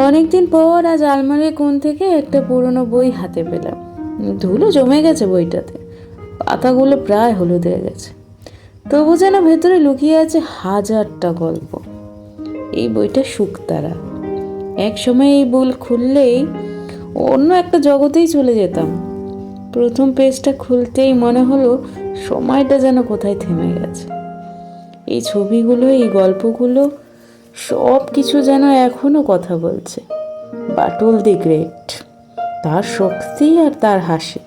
অনেকদিন পর আজ আলমারির কোণ থেকে একটা পুরনো বই হাতে পেলাম। ধুলো জমে গেছে বইটাতে, পাতাগুলো প্রায় হলুদ হয়ে গেছে, তবু যেন ভেতরে লুকিয়ে আছে হাজারটা গল্প। এই বইটা শুকতারা। এক সময় এই বই খুললেই অন্য একটা জগতেই চলে যেতাম। প্রথম পেজটা খুলতেই মনে হলো সময়টা যেন কোথায় থেমে গেছে। এই ছবিগুলো, এই গল্পগুলো, সব কিছু যেন এখনো কথা বলছে। বাটুল দি গ্রেট, তার শক্তি আর তার হাসি,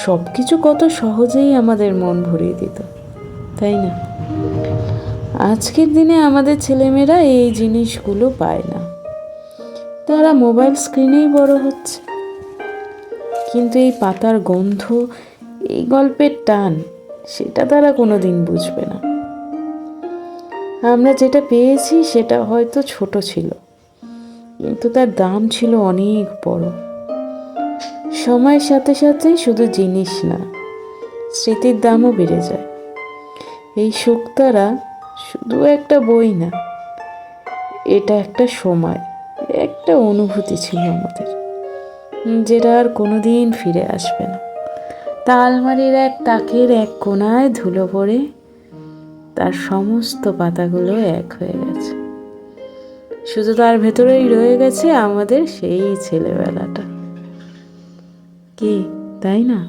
সব কিছু কত সহজেই আমাদের মন ভরিয়ে দিত, তাই না? আজকের দিনে আমাদের ছেলেমেয়েরা এই জিনিসগুলো পায় না। তারা মোবাইল স্ক্রিনেই বড় হচ্ছে, কিন্তু এই পাতার গন্ধ, এই গল্পের টান, সেটা তারা কোনোদিন বুঝবে না। আমরা যেটা পেয়েছি সেটা হয়তো ছোট ছিল, কিন্তু তার দাম ছিল অনেক বড়। সময়ের সাথে সাথে শুধু জিনিস না, স্মৃতির দামও বেড়ে যায়। এই শুকতারা শুধু একটা বই না, এটা একটা সময়, একটা অনুভূতি ছিল আমাদের, যেটা আর কোনোদিন ফিরে আসবে না। তা আলমারির এক তাকের এক কোণায় ধুলো পড়ে তার সমস্ত পাতাগুলো এক হয়ে গেছে। শুধু তার ভেতরেই রয়ে গেছে আমাদের সেই ছেলেবেলাটা। কি, তাই না?